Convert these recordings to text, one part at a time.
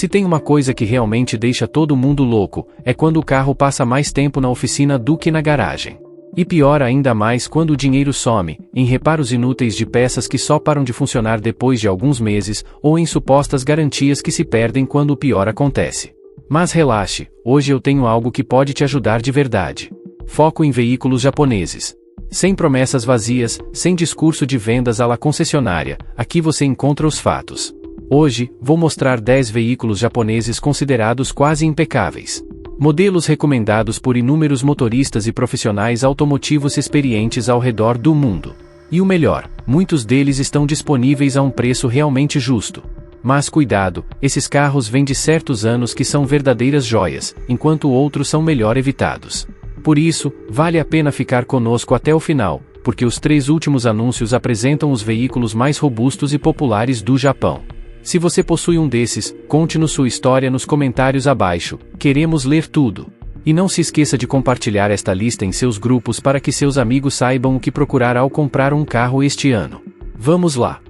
Se tem uma coisa que realmente deixa todo mundo louco, é quando o carro passa mais tempo na oficina do que na garagem. E pior ainda mais quando o dinheiro some, em reparos inúteis de peças que só param de funcionar depois de alguns meses, ou em supostas garantias que se perdem quando o pior acontece. Mas relaxe, hoje eu tenho algo que pode te ajudar de verdade. Foco em veículos japoneses. Sem promessas vazias, sem discurso de vendas à la concessionária, aqui você encontra os fatos. Hoje, vou mostrar 10 veículos japoneses considerados quase impecáveis. Modelos recomendados por inúmeros motoristas e profissionais automotivos experientes ao redor do mundo. E o melhor, muitos deles estão disponíveis a um preço realmente justo. Mas cuidado, esses carros vêm de certos anos que são verdadeiras joias, enquanto outros são melhor evitados. Por isso, vale a pena ficar conosco até o final, porque os 3 últimos anúncios apresentam os veículos mais robustos e populares do Japão. Se você possui um desses, conte-nos sua história nos comentários abaixo, queremos ler tudo. E não se esqueça de compartilhar esta lista em seus grupos para que seus amigos saibam o que procurar ao comprar um carro este ano. Vamos lá!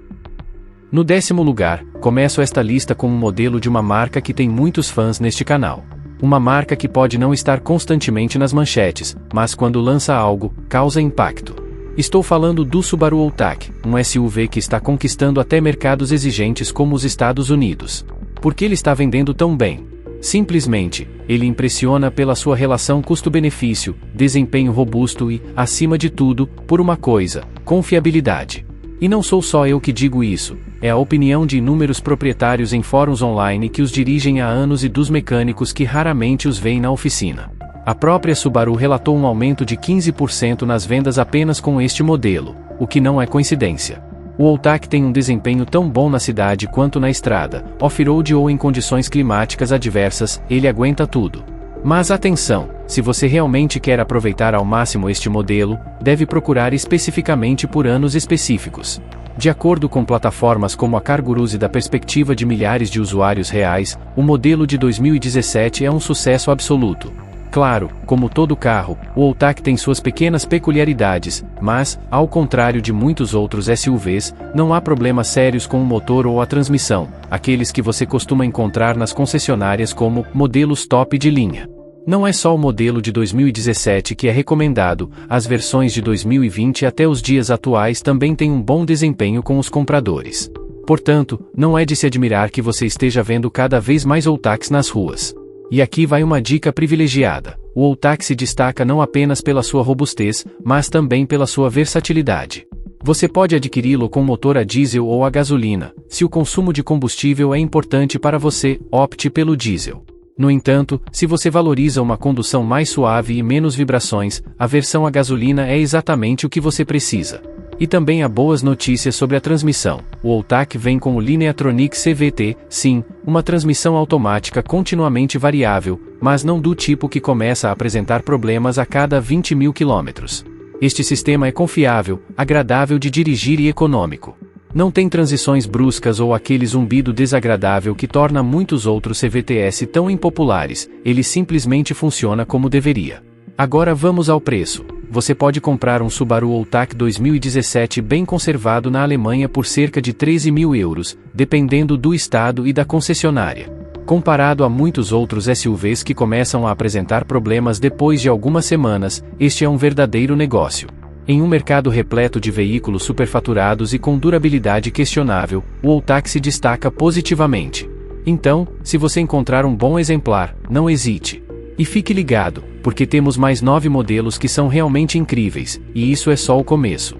No 10º lugar, começo esta lista com um modelo de uma marca que tem muitos fãs neste canal. Uma marca que pode não estar constantemente nas manchetes, mas quando lança algo, causa impacto. Estou falando do Subaru Outback, um SUV que está conquistando até mercados exigentes como os Estados Unidos. Por que ele está vendendo tão bem? Simplesmente, ele impressiona pela sua relação custo-benefício, desempenho robusto e, acima de tudo, por uma coisa: confiabilidade. E não sou só eu que digo isso, é a opinião de inúmeros proprietários em fóruns online que os dirigem há anos e dos mecânicos que raramente os veem na oficina. A própria Subaru relatou um aumento de 15% nas vendas apenas com este modelo, o que não é coincidência. O Outback tem um desempenho tão bom na cidade quanto na estrada, off-road ou em condições climáticas adversas, ele aguenta tudo. Mas atenção, se você realmente quer aproveitar ao máximo este modelo, deve procurar especificamente por anos específicos. De acordo com plataformas como a CarGurus e da perspectiva de milhares de usuários reais, o modelo de 2017 é um sucesso absoluto. Claro, como todo carro, o Outback tem suas pequenas peculiaridades, mas, ao contrário de muitos outros SUVs, não há problemas sérios com o motor ou a transmissão, aqueles que você costuma encontrar nas concessionárias como modelos top de linha. Não é só o modelo de 2017 que é recomendado, as versões de 2020 até os dias atuais também têm um bom desempenho com os compradores. Portanto, não é de se admirar que você esteja vendo cada vez mais Outbacks nas ruas. E aqui vai uma dica privilegiada: o Outback se destaca não apenas pela sua robustez, mas também pela sua versatilidade. Você pode adquiri-lo com motor a diesel ou a gasolina. Se o consumo de combustível é importante para você, opte pelo diesel. No entanto, se você valoriza uma condução mais suave e menos vibrações, a versão a gasolina é exatamente o que você precisa. E também há boas notícias sobre a transmissão. O Outback vem com o Lineatronic CVT, sim, uma transmissão automática continuamente variável, mas não do tipo que começa a apresentar problemas a cada 20.000 km. Este sistema é confiável, agradável de dirigir e econômico. Não tem transições bruscas ou aquele zumbido desagradável que torna muitos outros CVTs tão impopulares, ele simplesmente funciona como deveria. Agora vamos ao preço. Você pode comprar um Subaru Outback 2017 bem conservado na Alemanha por cerca de 13.000 euros, dependendo do estado e da concessionária. Comparado a muitos outros SUVs que começam a apresentar problemas depois de algumas semanas, este é um verdadeiro negócio. Em um mercado repleto de veículos superfaturados e com durabilidade questionável, o Outback se destaca positivamente. Então, se você encontrar um bom exemplar, não hesite. E fique ligado, porque temos mais 9 modelos que são realmente incríveis, e isso é só o começo.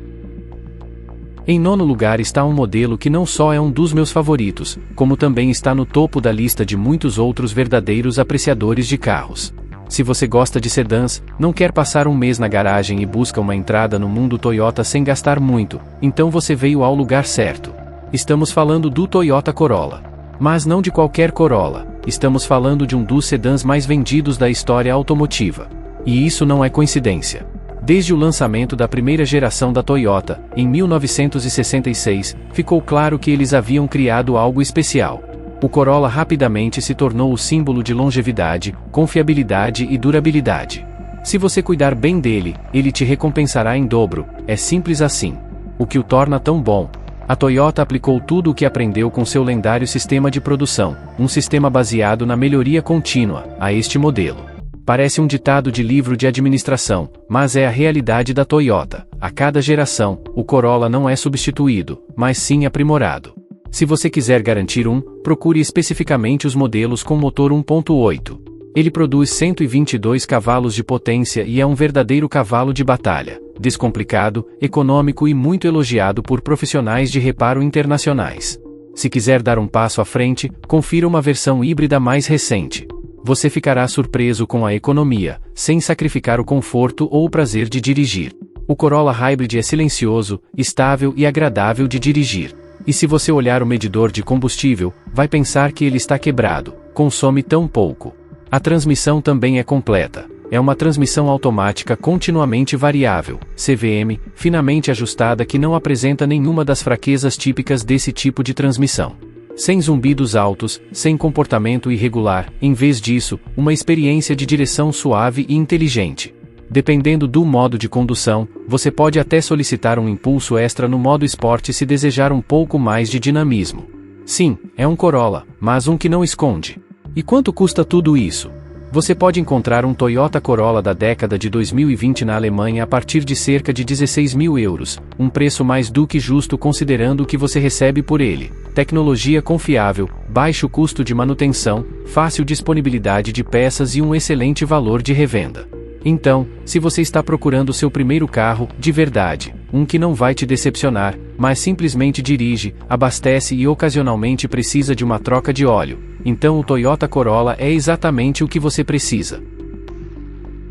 Em 9º lugar está um modelo que não só é um dos meus favoritos, como também está no topo da lista de muitos outros verdadeiros apreciadores de carros. Se você gosta de sedãs, não quer passar um mês na garagem e busca uma entrada no mundo Toyota sem gastar muito, então você veio ao lugar certo. Estamos falando do Toyota Corolla. Mas não de qualquer Corolla, estamos falando de um dos sedãs mais vendidos da história automotiva. E isso não é coincidência. Desde o lançamento da primeira geração da Toyota, em 1966, ficou claro que eles haviam criado algo especial. O Corolla rapidamente se tornou o símbolo de longevidade, confiabilidade e durabilidade. Se você cuidar bem dele, ele te recompensará em dobro, é simples assim. O que o torna tão bom? A Toyota aplicou tudo o que aprendeu com seu lendário sistema de produção, um sistema baseado na melhoria contínua, a este modelo. Parece um ditado de livro de administração, mas é a realidade da Toyota. A cada geração, o Corolla não é substituído, mas sim aprimorado. Se você quiser garantir procure especificamente os modelos com motor 1.8. Ele produz 122 cavalos de potência e é um verdadeiro cavalo de batalha, descomplicado, econômico e muito elogiado por profissionais de reparo internacionais. Se quiser dar um passo à frente, confira uma versão híbrida mais recente. Você ficará surpreso com a economia, sem sacrificar o conforto ou o prazer de dirigir. O Corolla Hybrid é silencioso, estável e agradável de dirigir. E se você olhar o medidor de combustível, vai pensar que ele está quebrado, consome tão pouco. A transmissão também é completa. É uma transmissão automática continuamente variável, CVM, finamente ajustada que não apresenta nenhuma das fraquezas típicas desse tipo de transmissão. Sem zumbidos altos, sem comportamento irregular, em vez disso, uma experiência de direção suave e inteligente. Dependendo do modo de condução, você pode até solicitar um impulso extra no modo esporte se desejar um pouco mais de dinamismo. Sim, é um Corolla, mas um que não esconde. E quanto custa tudo isso? Você pode encontrar um Toyota Corolla da década de 2020 na Alemanha a partir de cerca de 16 mil euros, um preço mais do que justo considerando o que você recebe por ele. Tecnologia confiável, baixo custo de manutenção, fácil disponibilidade de peças e um excelente valor de revenda. Então, se você está procurando seu primeiro carro, de verdade, um que não vai te decepcionar, mas simplesmente dirige, abastece e ocasionalmente precisa de uma troca de óleo, então o Toyota Corolla é exatamente o que você precisa.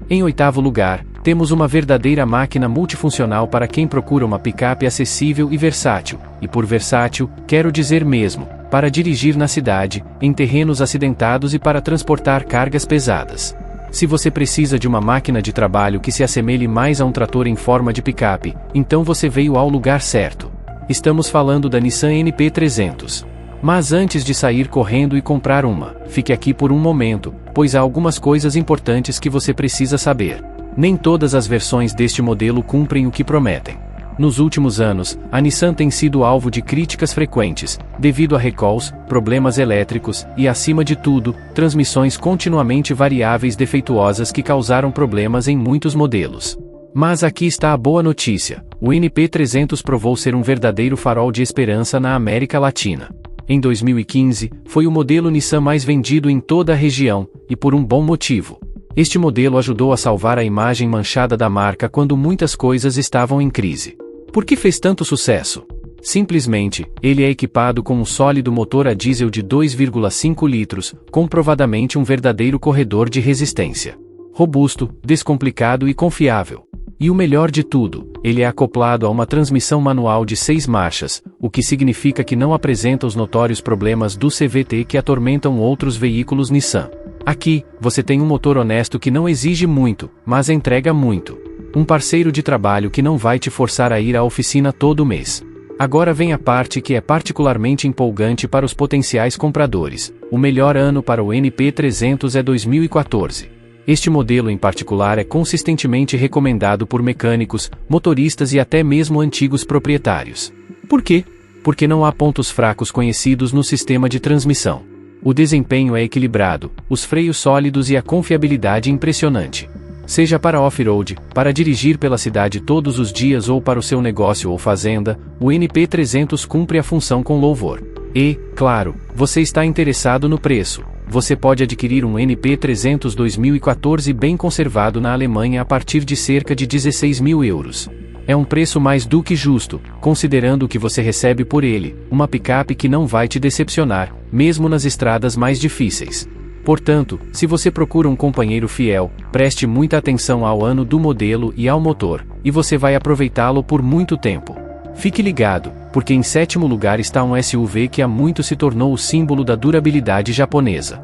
Em oitavo lugar, temos uma verdadeira máquina multifuncional para quem procura uma picape acessível e versátil, e por versátil, quero dizer mesmo, para dirigir na cidade, em terrenos acidentados e para transportar cargas pesadas. Se você precisa de uma máquina de trabalho que se assemelhe mais a um trator em forma de picape, então você veio ao lugar certo. Estamos falando da Nissan NP300. Mas antes de sair correndo e comprar uma, fique aqui por um momento, pois há algumas coisas importantes que você precisa saber. Nem todas as versões deste modelo cumprem o que prometem. Nos últimos anos, a Nissan tem sido alvo de críticas frequentes, devido a recalls, problemas elétricos e, acima de tudo, transmissões continuamente variáveis defeituosas que causaram problemas em muitos modelos. Mas aqui está a boa notícia: o NP300 provou ser um verdadeiro farol de esperança na América Latina. Em 2015, foi o modelo Nissan mais vendido em toda a região, e por um bom motivo. Este modelo ajudou a salvar a imagem manchada da marca quando muitas coisas estavam em crise. Por que fez tanto sucesso? Simplesmente, ele é equipado com um sólido motor a diesel de 2,5 litros, comprovadamente um verdadeiro corredor de resistência. Robusto, descomplicado e confiável. E o melhor de tudo, ele é acoplado a uma transmissão manual de 6 marchas, o que significa que não apresenta os notórios problemas do CVT que atormentam outros veículos Nissan. Aqui, você tem um motor honesto que não exige muito, mas entrega muito. Um parceiro de trabalho que não vai te forçar a ir à oficina todo mês. Agora vem a parte que é particularmente empolgante para os potenciais compradores. O melhor ano para o NP300 é 2014. Este modelo em particular é consistentemente recomendado por mecânicos, motoristas e até mesmo antigos proprietários. Por quê? Porque não há pontos fracos conhecidos no sistema de transmissão. O desempenho é equilibrado, os freios sólidos e a confiabilidade impressionante. Seja para off-road, para dirigir pela cidade todos os dias ou para o seu negócio ou fazenda, o NP300 cumpre a função com louvor. E, claro, você está interessado no preço. Você pode adquirir um NP300 2014 bem conservado na Alemanha a partir de cerca de 16 mil euros. É um preço mais do que justo, considerando o que você recebe por ele, uma picape que não vai te decepcionar, mesmo nas estradas mais difíceis. Portanto, se você procura um companheiro fiel, preste muita atenção ao ano do modelo e ao motor, e você vai aproveitá-lo por muito tempo. Fique ligado, porque em sétimo lugar está um SUV que há muito se tornou o símbolo da durabilidade japonesa.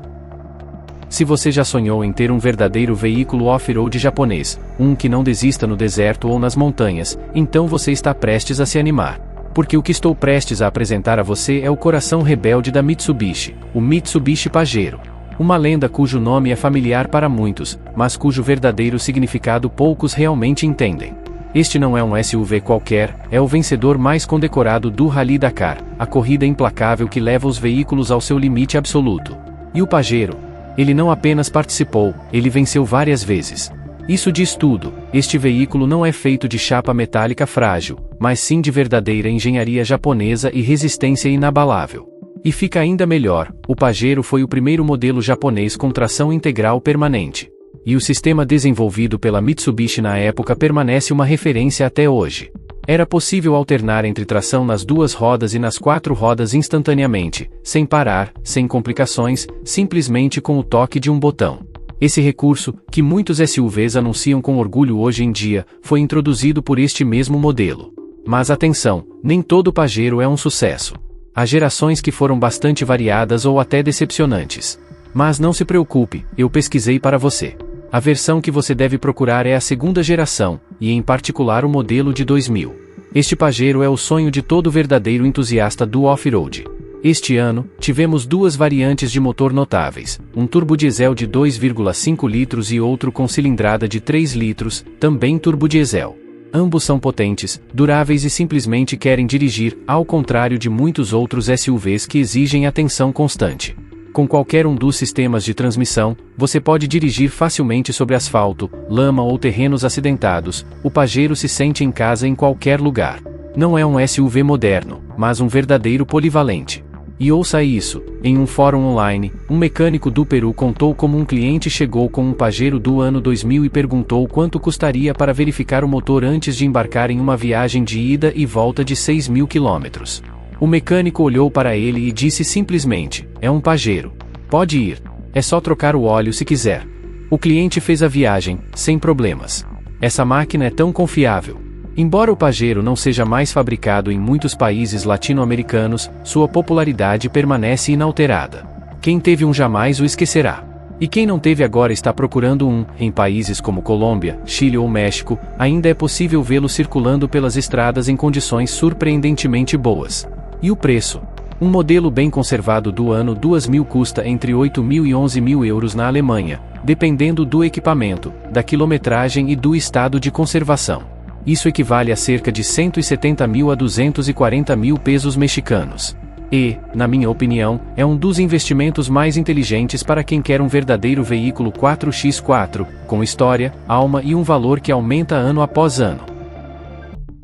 Se você já sonhou em ter um verdadeiro veículo off-road japonês, um que não desista no deserto ou nas montanhas, então você está prestes a se animar. Porque o que estou prestes a apresentar a você é o coração rebelde da Mitsubishi, o Mitsubishi Pajero. Uma lenda cujo nome é familiar para muitos, mas cujo verdadeiro significado poucos realmente entendem. Este não é um SUV qualquer, é o vencedor mais condecorado do Rally Dakar, a corrida implacável que leva os veículos ao seu limite absoluto. E o Pajero? Ele não apenas participou, ele venceu várias vezes. Isso diz tudo: este veículo não é feito de chapa metálica frágil, mas sim de verdadeira engenharia japonesa e resistência inabalável. E fica ainda melhor, o Pajero foi o primeiro modelo japonês com tração integral permanente. E o sistema desenvolvido pela Mitsubishi na época permanece uma referência até hoje. Era possível alternar entre tração nas 2 rodas e nas 4 rodas instantaneamente, sem parar, sem complicações, simplesmente com o toque de um botão. Esse recurso, que muitos SUVs anunciam com orgulho hoje em dia, foi introduzido por este mesmo modelo. Mas atenção, nem todo Pajero é um sucesso. Há gerações que foram bastante variadas ou até decepcionantes. Mas não se preocupe, eu pesquisei para você. A versão que você deve procurar é a 2ª geração, e em particular o modelo de 2000. Este Pajero é o sonho de todo verdadeiro entusiasta do off-road. Este ano, tivemos 2 variantes de motor notáveis, um turbodiesel de 2,5 litros e outro com cilindrada de 3 litros, também turbodiesel. Ambos são potentes, duráveis e simplesmente querem dirigir, ao contrário de muitos outros SUVs que exigem atenção constante. Com qualquer um dos sistemas de transmissão, você pode dirigir facilmente sobre asfalto, lama ou terrenos acidentados. O Pajero se sente em casa em qualquer lugar. Não é um SUV moderno, mas um verdadeiro polivalente. E ouça isso, em um fórum online, um mecânico do Peru contou como um cliente chegou com um Pajero do ano 2000 e perguntou quanto custaria para verificar o motor antes de embarcar em uma viagem de ida e volta de 6.000 quilômetros. O mecânico olhou para ele e disse simplesmente: é um Pajero. Pode ir. É só trocar o óleo se quiser. O cliente fez a viagem, sem problemas. Essa máquina é tão confiável. Embora o Pajero não seja mais fabricado em muitos países latino-americanos, sua popularidade permanece inalterada. Quem teve um jamais o esquecerá. E quem não teve agora está procurando um. Em países como Colômbia, Chile ou México, ainda é possível vê-lo circulando pelas estradas em condições surpreendentemente boas. E o preço? Um modelo bem conservado do ano 2000 custa entre 8.000 e 11.000 euros na Alemanha, dependendo do equipamento, da quilometragem e do estado de conservação. Isso equivale a cerca de 170.000 a 240.000 pesos mexicanos. E, na minha opinião, é um dos investimentos mais inteligentes para quem quer um verdadeiro veículo 4x4, com história, alma e um valor que aumenta ano após ano.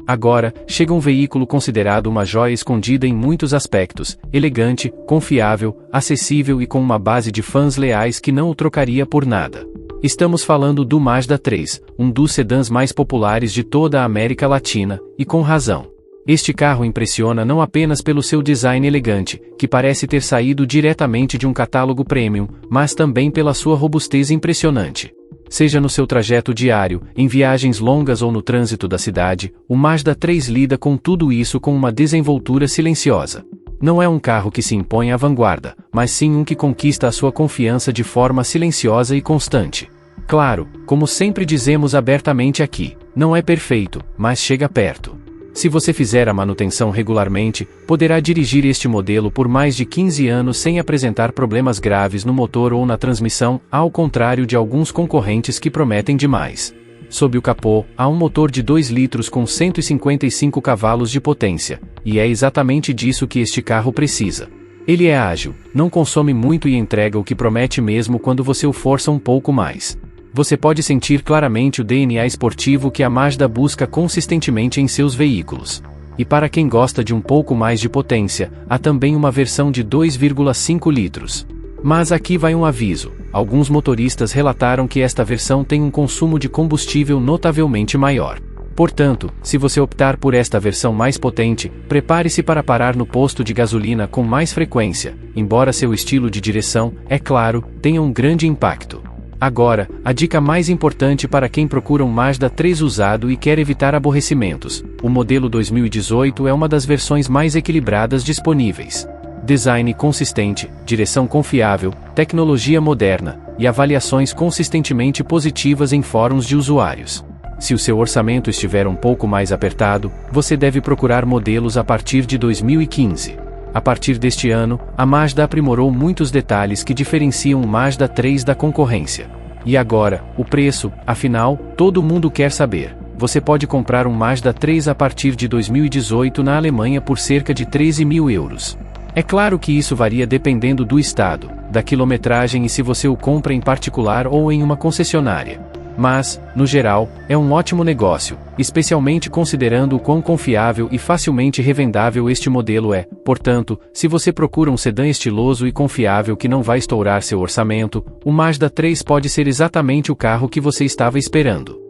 Agora, chega um veículo considerado uma joia escondida em muitos aspectos, elegante, confiável, acessível e com uma base de fãs leais que não o trocaria por nada. Estamos falando do Mazda 3, um dos sedãs mais populares de toda a América Latina, e com razão. Este carro impressiona não apenas pelo seu design elegante, que parece ter saído diretamente de um catálogo premium, mas também pela sua robustez impressionante. Seja no seu trajeto diário, em viagens longas ou no trânsito da cidade, o Mazda 3 lida com tudo isso com uma desenvoltura silenciosa. Não é um carro que se impõe à vanguarda, mas sim um que conquista a sua confiança de forma silenciosa e constante. Claro, como sempre dizemos abertamente aqui, não é perfeito, mas chega perto. Se você fizer a manutenção regularmente, poderá dirigir este modelo por mais de 15 anos sem apresentar problemas graves no motor ou na transmissão, ao contrário de alguns concorrentes que prometem demais. Sob o capô, há um motor de 2 litros com 155 cavalos de potência, e é exatamente disso que este carro precisa. Ele é ágil, não consome muito e entrega o que promete mesmo quando você o força um pouco mais. Você pode sentir claramente o DNA esportivo que a Mazda busca consistentemente em seus veículos. E para quem gosta de um pouco mais de potência, há também uma versão de 2,5 litros. Mas aqui vai um aviso: alguns motoristas relataram que esta versão tem um consumo de combustível notavelmente maior. Portanto, se você optar por esta versão mais potente, prepare-se para parar no posto de gasolina com mais frequência, embora seu estilo de direção, é claro, tenha um grande impacto. Agora, a dica mais importante para quem procura um Mazda 3 usado e quer evitar aborrecimentos: o modelo 2018 é uma das versões mais equilibradas disponíveis. Design consistente, direção confiável, tecnologia moderna, e avaliações consistentemente positivas em fóruns de usuários. Se o seu orçamento estiver um pouco mais apertado, você deve procurar modelos a partir de 2015. A partir deste ano, a Mazda aprimorou muitos detalhes que diferenciam o Mazda 3 da concorrência. E agora, o preço, afinal, todo mundo quer saber. você pode comprar um Mazda 3 a partir de 2018 na Alemanha por cerca de 13.000 euros. É claro que isso varia dependendo do estado, da quilometragem e se você o compra em particular ou em uma concessionária. Mas, no geral, é um ótimo negócio, especialmente considerando o quão confiável e facilmente revendável este modelo é. Portanto, se você procura um sedã estiloso e confiável que não vai estourar seu orçamento, o Mazda 3 pode ser exatamente o carro que você estava esperando.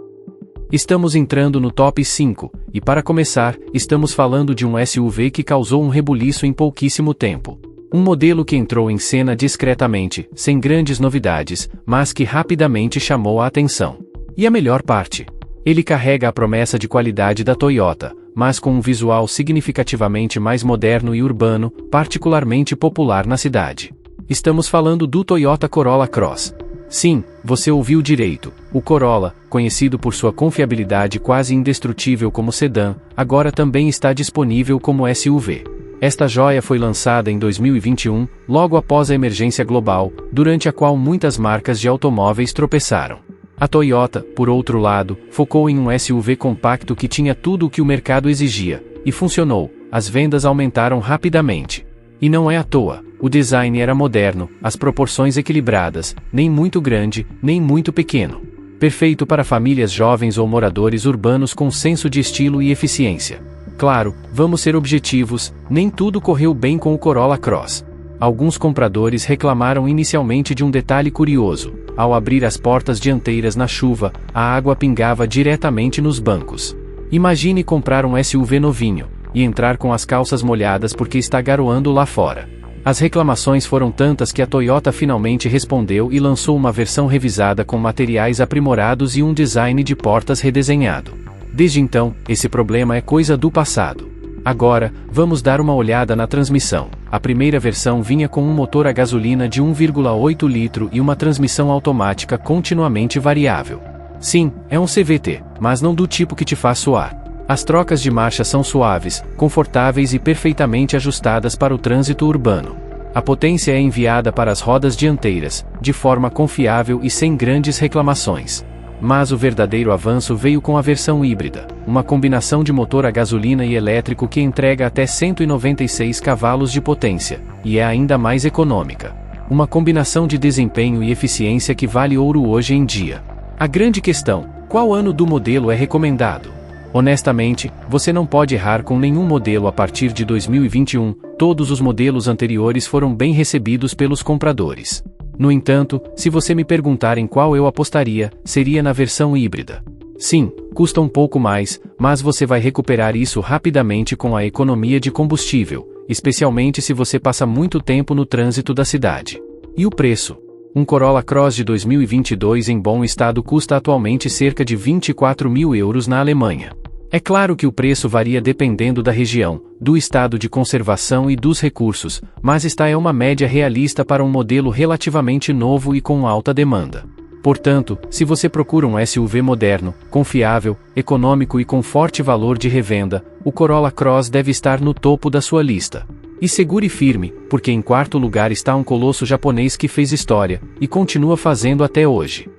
Estamos entrando no top 5, e para começar, estamos falando de um SUV que causou um rebuliço em pouquíssimo tempo. Um modelo que entrou em cena discretamente, sem grandes novidades, mas que rapidamente chamou a atenção. E a melhor parte? Ele carrega a promessa de qualidade da Toyota, mas com um visual significativamente mais moderno e urbano, particularmente popular na cidade. Estamos falando do Toyota Corolla Cross. Sim, você ouviu direito. O Corolla, conhecido por sua confiabilidade quase indestrutível como sedã, agora também está disponível como SUV. Esta joia foi lançada em 2021, logo após a emergência global, durante a qual muitas marcas de automóveis tropeçaram. A Toyota, por outro lado, focou em um SUV compacto que tinha tudo o que o mercado exigia, e funcionou. As vendas aumentaram rapidamente. E não é à toa. O design era moderno, as proporções equilibradas, nem muito grande, nem muito pequeno. Perfeito para famílias jovens ou moradores urbanos com senso de estilo e eficiência. Claro, vamos ser objetivos, nem tudo correu bem com o Corolla Cross. Alguns compradores reclamaram inicialmente de um detalhe curioso: ao abrir as portas dianteiras na chuva, a água pingava diretamente nos bancos. Imagine comprar um SUV novinho, e entrar com as calças molhadas porque está garoando lá fora. As reclamações foram tantas que a Toyota finalmente respondeu e lançou uma versão revisada com materiais aprimorados e um design de portas redesenhado. Desde então, esse problema é coisa do passado. Agora, vamos dar uma olhada na transmissão. A primeira versão vinha com um motor a gasolina de 1,8 litro e uma transmissão automática continuamente variável. Sim, é um CVT, mas não do tipo que te faz suar. As trocas de marcha são suaves, confortáveis e perfeitamente ajustadas para o trânsito urbano. A potência é enviada para as rodas dianteiras, de forma confiável e sem grandes reclamações. Mas o verdadeiro avanço veio com a versão híbrida, uma combinação de motor a gasolina e elétrico que entrega até 196 cavalos de potência, e é ainda mais econômica. Uma combinação de desempenho e eficiência que vale ouro hoje em dia. A grande questão: qual ano do modelo é recomendado? Honestamente, você não pode errar com nenhum modelo a partir de 2021, todos os modelos anteriores foram bem recebidos pelos compradores. No entanto, se você me perguntar em qual eu apostaria, seria na versão híbrida. Sim, custa um pouco mais, mas você vai recuperar isso rapidamente com a economia de combustível, especialmente se você passa muito tempo no trânsito da cidade. E o preço? Um Corolla Cross de 2022 em bom estado custa atualmente cerca de 24.000 euros na Alemanha. É claro que o preço varia dependendo da região, do estado de conservação e dos recursos, mas esta é uma média realista para um modelo relativamente novo e com alta demanda. Portanto, se você procura um SUV moderno, confiável, econômico e com forte valor de revenda, o Corolla Cross deve estar no topo da sua lista. E segure firme, porque em quarto lugar está um colosso japonês que fez história, e continua fazendo até hoje.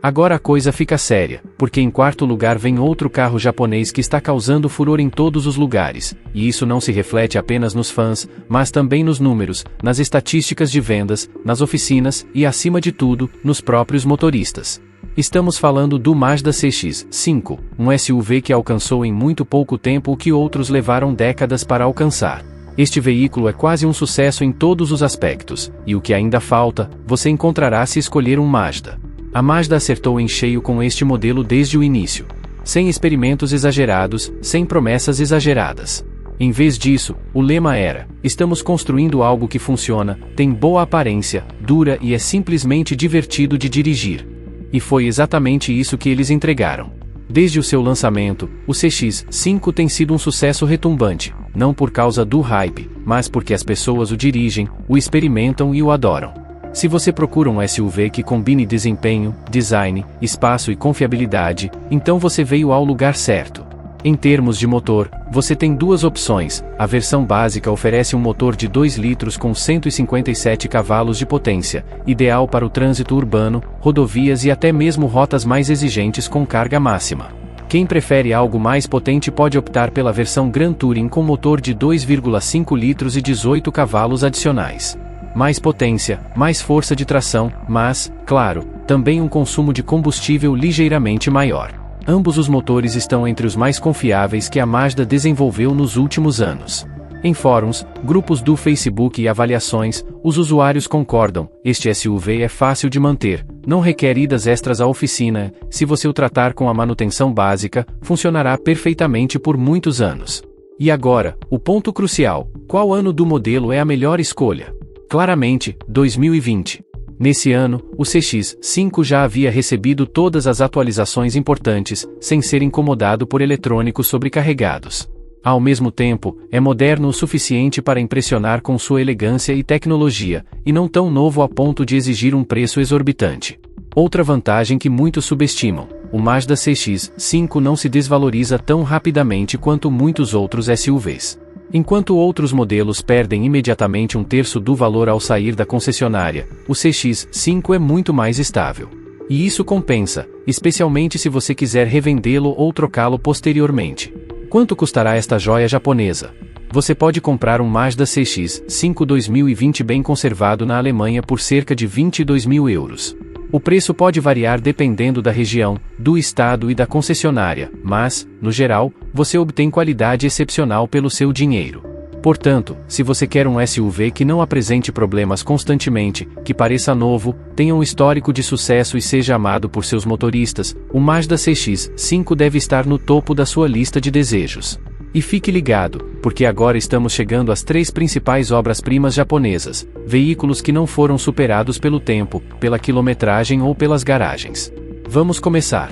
Agora a coisa fica séria, porque em quarto lugar vem outro carro japonês que está causando furor em todos os lugares, e isso não se reflete apenas nos fãs, mas também nos números, nas estatísticas de vendas, nas oficinas e, acima de tudo, nos próprios motoristas. Estamos falando do Mazda CX-5, um SUV que alcançou em muito pouco tempo o que outros levaram décadas para alcançar. Este veículo é quase um sucesso em todos os aspectos, e o que ainda falta, você encontrará se escolher um Mazda. A Mazda acertou em cheio com este modelo desde o início. Sem experimentos exagerados, sem promessas exageradas. Em vez disso, o lema era: estamos construindo algo que funciona, tem boa aparência, dura e é simplesmente divertido de dirigir. E foi exatamente isso que eles entregaram. Desde o seu lançamento, o CX-5 tem sido um sucesso retumbante, não por causa do hype, mas porque as pessoas o dirigem, o experimentam e o adoram. Se você procura um SUV que combine desempenho, design, espaço e confiabilidade, então você veio ao lugar certo. Em termos de motor, você tem duas opções. A versão básica oferece um motor de 2 litros com 157 cavalos de potência, ideal para o trânsito urbano, rodovias e até mesmo rotas mais exigentes com carga máxima. Quem prefere algo mais potente pode optar pela versão Gran Touring com motor de 2,5 litros e 18 cavalos adicionais. Mais potência, mais força de tração, mas, claro, também um consumo de combustível ligeiramente maior. Ambos os motores estão entre os mais confiáveis que a Mazda desenvolveu nos últimos anos. Em fóruns, grupos do Facebook e avaliações, os usuários concordam: este SUV é fácil de manter, não requer idas extras à oficina, se você o tratar com a manutenção básica, funcionará perfeitamente por muitos anos. E agora, o ponto crucial: qual ano do modelo é a melhor escolha? Claramente, 2020. Nesse ano, o CX-5 já havia recebido todas as atualizações importantes, sem ser incomodado por eletrônicos sobrecarregados. Ao mesmo tempo, é moderno o suficiente para impressionar com sua elegância e tecnologia, e não tão novo a ponto de exigir um preço exorbitante. Outra vantagem que muitos subestimam: o Mazda CX-5 não se desvaloriza tão rapidamente quanto muitos outros SUVs. Enquanto outros modelos perdem imediatamente um terço do valor ao sair da concessionária, o CX-5 é muito mais estável. E isso compensa, especialmente se você quiser revendê-lo ou trocá-lo posteriormente. Quanto custará esta joia japonesa? Você pode comprar um Mazda CX-5 2020 bem conservado na Alemanha por cerca de 22 mil euros. O preço pode variar dependendo da região, do estado e da concessionária, mas, no geral, você obtém qualidade excepcional pelo seu dinheiro. Portanto, se você quer um SUV que não apresente problemas constantemente, que pareça novo, tenha um histórico de sucesso e seja amado por seus motoristas, o Mazda CX-5 deve estar no topo da sua lista de desejos. E fique ligado, porque agora estamos chegando às 3 principais obras-primas japonesas, veículos que não foram superados pelo tempo, pela quilometragem ou pelas garagens. Vamos começar.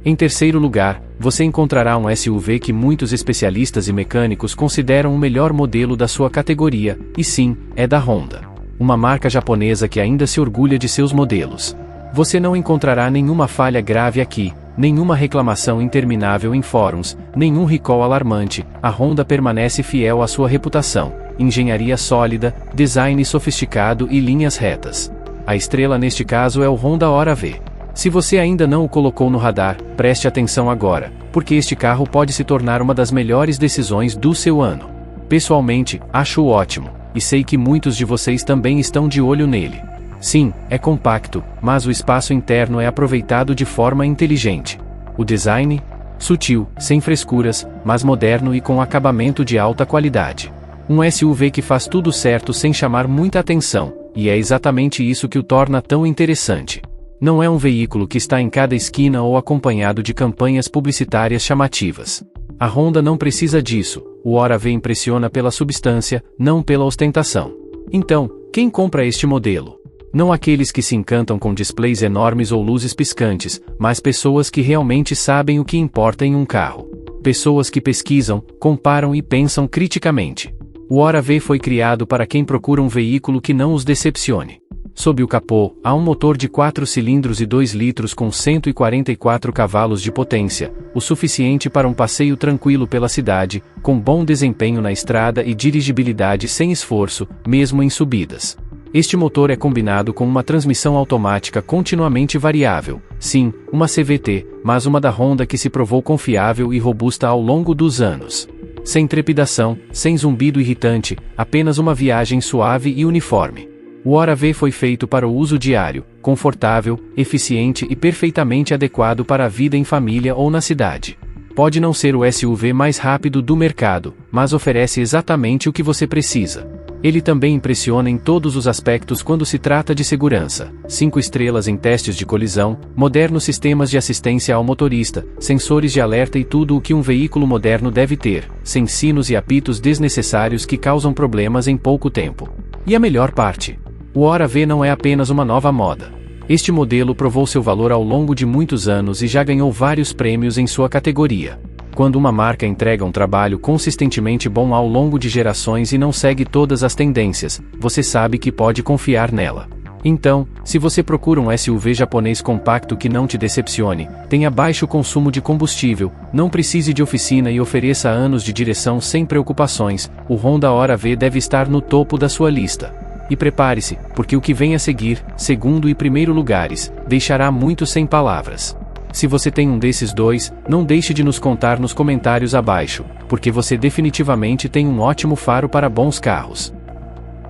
Em terceiro lugar, você encontrará um SUV que muitos especialistas e mecânicos consideram o melhor modelo da sua categoria, e sim, é da Honda. Uma marca japonesa que ainda se orgulha de seus modelos. Você não encontrará nenhuma falha grave aqui, nenhuma reclamação interminável em fóruns, nenhum recall alarmante. A Honda permanece fiel à sua reputação: engenharia sólida, design sofisticado e linhas retas. A estrela neste caso é o Honda HORA-V. Se você ainda não o colocou no radar, preste atenção agora, porque este carro pode se tornar uma das melhores decisões do seu ano. Pessoalmente, acho ótimo, e sei que muitos de vocês também estão de olho nele. Sim, é compacto, mas o espaço interno é aproveitado de forma inteligente. O design? Sutil, sem frescuras, mas moderno e com acabamento de alta qualidade. Um SUV que faz tudo certo sem chamar muita atenção, e é exatamente isso que o torna tão interessante. Não é um veículo que está em cada esquina ou acompanhado de campanhas publicitárias chamativas. A Honda não precisa disso, o HORA-V impressiona pela substância, não pela ostentação. Então, quem compra este modelo? Não aqueles que se encantam com displays enormes ou luzes piscantes, mas pessoas que realmente sabem o que importa em um carro. Pessoas que pesquisam, comparam e pensam criticamente. O HORA-V foi criado para quem procura um veículo que não os decepcione. Sob o capô, há um motor de 4 cilindros e 2 litros com 144 cavalos de potência, o suficiente para um passeio tranquilo pela cidade, com bom desempenho na estrada e dirigibilidade sem esforço, mesmo em subidas. Este motor é combinado com uma transmissão automática continuamente variável, sim, uma CVT, mas uma da Honda que se provou confiável e robusta ao longo dos anos. Sem trepidação, sem zumbido irritante, apenas uma viagem suave e uniforme. O HORA-V foi feito para o uso diário, confortável, eficiente e perfeitamente adequado para a vida em família ou na cidade. Pode não ser o SUV mais rápido do mercado, mas oferece exatamente o que você precisa. Ele também impressiona em todos os aspectos quando se trata de segurança: 5 estrelas em testes de colisão, modernos sistemas de assistência ao motorista, sensores de alerta e tudo o que um veículo moderno deve ter, sem sinos e apitos desnecessários que causam problemas em pouco tempo. E a melhor parte? O HORA-V não é apenas uma nova moda. Este modelo provou seu valor ao longo de muitos anos e já ganhou vários prêmios em sua categoria. Quando uma marca entrega um trabalho consistentemente bom ao longo de gerações e não segue todas as tendências, você sabe que pode confiar nela. Então, se você procura um SUV japonês compacto que não te decepcione, tenha baixo consumo de combustível, não precise de oficina e ofereça anos de direção sem preocupações, o Honda HORA-V deve estar no topo da sua lista. E prepare-se, porque o que vem a seguir, segundo e primeiro lugares, deixará muitos sem palavras. Se você tem um desses dois, não deixe de nos contar nos comentários abaixo, porque você definitivamente tem um ótimo faro para bons carros.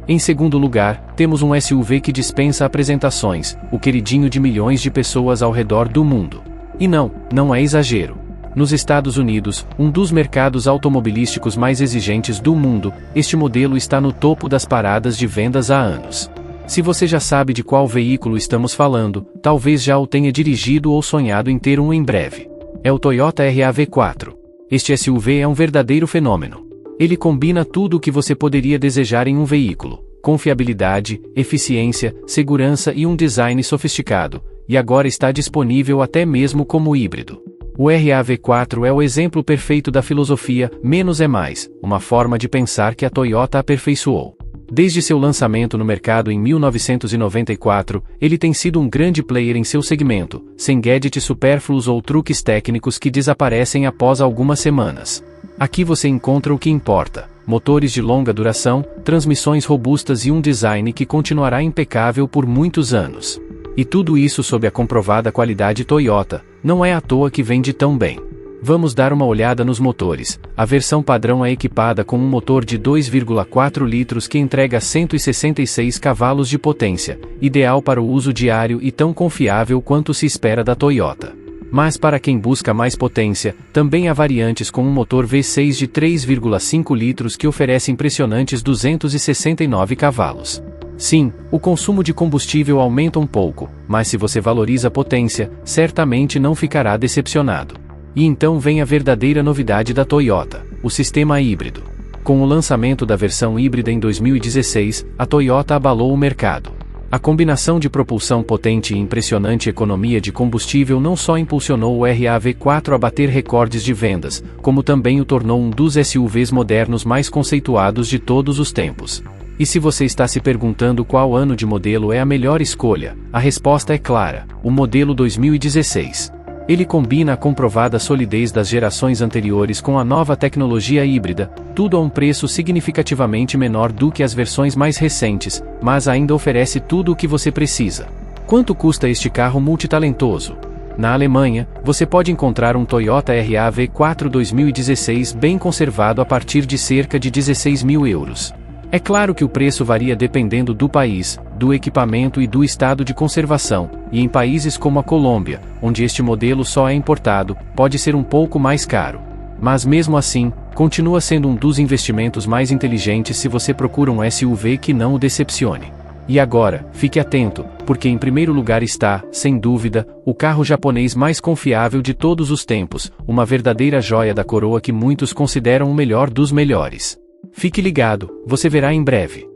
Em segundo lugar, temos um SUV que dispensa apresentações, o queridinho de milhões de pessoas ao redor do mundo. E não é exagero. Nos Estados Unidos, um dos mercados automobilísticos mais exigentes do mundo, este modelo está no topo das paradas de vendas há anos. Se você já sabe de qual veículo estamos falando, talvez já o tenha dirigido ou sonhado em ter um em breve. É o Toyota RAV4. Este SUV é um verdadeiro fenômeno. Ele combina tudo o que você poderia desejar em um veículo: confiabilidade, eficiência, segurança e um design sofisticado, e agora está disponível até mesmo como híbrido. O RAV4 é o exemplo perfeito da filosofia "menos é mais", uma forma de pensar que a Toyota aperfeiçoou. Desde seu lançamento no mercado em 1994, ele tem sido um grande player em seu segmento, sem gadgets supérfluos ou truques técnicos que desaparecem após algumas semanas. Aqui você encontra o que importa: motores de longa duração, transmissões robustas e um design que continuará impecável por muitos anos. E tudo isso sob a comprovada qualidade Toyota. Não é à toa que vende tão bem. Vamos dar uma olhada nos motores. A versão padrão é equipada com um motor de 2,4 litros que entrega 166 cavalos de potência, ideal para o uso diário e tão confiável quanto se espera da Toyota. Mas para quem busca mais potência, também há variantes com um motor V6 de 3,5 litros que oferece impressionantes 269 cavalos. Sim, o consumo de combustível aumenta um pouco, mas se você valoriza a potência, certamente não ficará decepcionado. E então vem a verdadeira novidade da Toyota: o sistema híbrido. Com o lançamento da versão híbrida em 2016, a Toyota abalou o mercado. A combinação de propulsão potente e impressionante economia de combustível não só impulsionou o RAV4 a bater recordes de vendas, como também o tornou um dos SUVs modernos mais conceituados de todos os tempos. E se você está se perguntando qual ano de modelo é a melhor escolha, a resposta é clara: o modelo 2016. Ele combina a comprovada solidez das gerações anteriores com a nova tecnologia híbrida, tudo a um preço significativamente menor do que as versões mais recentes, mas ainda oferece tudo o que você precisa. Quanto custa este carro multitalentoso? Na Alemanha, você pode encontrar um Toyota RAV4 2016 bem conservado a partir de cerca de 16 mil euros. É claro que o preço varia dependendo do país, do equipamento e do estado de conservação, e em países como a Colômbia, onde este modelo só é importado, pode ser um pouco mais caro. Mas mesmo assim, continua sendo um dos investimentos mais inteligentes se você procura um SUV que não o decepcione. E agora, fique atento, porque em primeiro lugar está, sem dúvida, o carro japonês mais confiável de todos os tempos, uma verdadeira joia da coroa que muitos consideram o melhor dos melhores. Fique ligado, você verá em breve.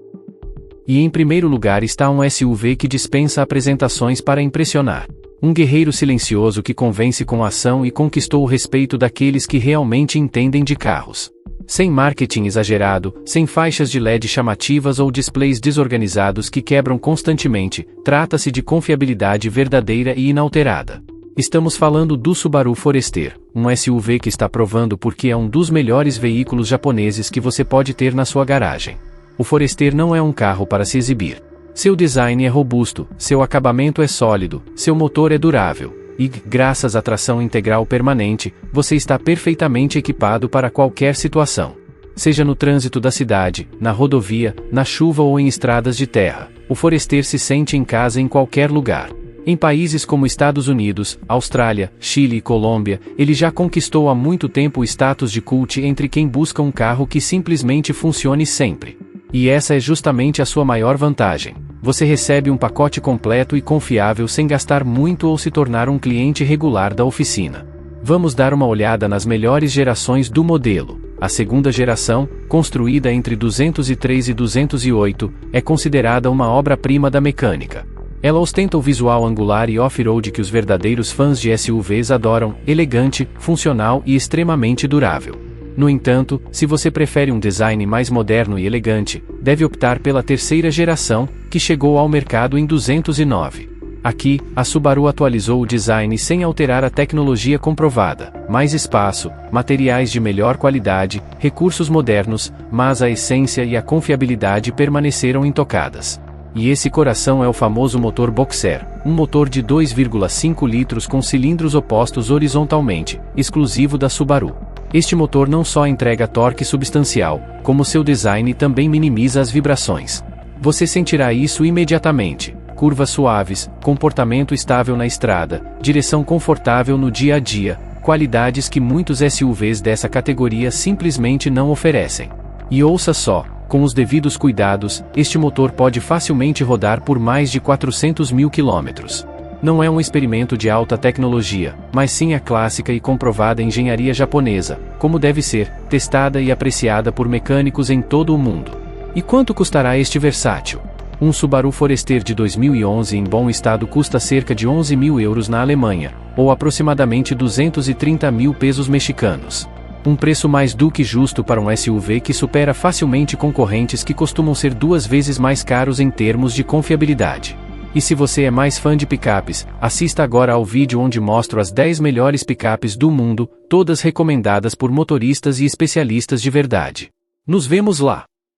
E em primeiro lugar está um SUV que dispensa apresentações para impressionar. Um guerreiro silencioso que convence com ação e conquistou o respeito daqueles que realmente entendem de carros. Sem marketing exagerado, sem faixas de LED chamativas ou displays desorganizados que quebram constantemente, trata-se de confiabilidade verdadeira e inalterada. Estamos falando do Subaru Forester, um SUV que está provando porque é um dos melhores veículos japoneses que você pode ter na sua garagem. O Forester não é um carro para se exibir. Seu design é robusto, seu acabamento é sólido, seu motor é durável, e, graças à tração integral permanente, você está perfeitamente equipado para qualquer situação. Seja no trânsito da cidade, na rodovia, na chuva ou em estradas de terra, o Forester se sente em casa em qualquer lugar. Em países como Estados Unidos, Austrália, Chile e Colômbia, ele já conquistou há muito tempo o status de cult entre quem busca um carro que simplesmente funcione sempre. E essa é justamente a sua maior vantagem. Você recebe um pacote completo e confiável sem gastar muito ou se tornar um cliente regular da oficina. Vamos dar uma olhada nas melhores gerações do modelo. A segunda geração, construída entre 203 e 208, é considerada uma obra-prima da mecânica. Ela ostenta o visual angular e off-road que os verdadeiros fãs de SUVs adoram, elegante, funcional e extremamente durável. No entanto, se você prefere um design mais moderno e elegante, deve optar pela terceira geração, que chegou ao mercado em 209. Aqui, a Subaru atualizou o design sem alterar a tecnologia comprovada: mais espaço, materiais de melhor qualidade, recursos modernos, mas a essência e a confiabilidade permaneceram intocadas. E esse coração é o famoso motor Boxer, um motor de 2,5 litros com cilindros opostos horizontalmente, exclusivo da Subaru. Este motor não só entrega torque substancial, como seu design também minimiza as vibrações. Você sentirá isso imediatamente: curvas suaves, comportamento estável na estrada, direção confortável no dia a dia, qualidades que muitos SUVs dessa categoria simplesmente não oferecem. E ouça só, com os devidos cuidados, este motor pode facilmente rodar por mais de 400 mil quilômetros. Não é um experimento de alta tecnologia, mas sim a clássica e comprovada engenharia japonesa, como deve ser, testada e apreciada por mecânicos em todo o mundo. E quanto custará este versátil? Um Subaru Forester de 2011 em bom estado custa cerca de 11 mil euros na Alemanha, ou aproximadamente 230 mil pesos mexicanos. Um preço mais do que justo para um SUV que supera facilmente concorrentes que costumam ser 2 vezes mais caros em termos de confiabilidade. E se você é mais fã de picapes, assista agora ao vídeo onde mostro as 10 melhores picapes do mundo, todas recomendadas por motoristas e especialistas de verdade. Nos vemos lá!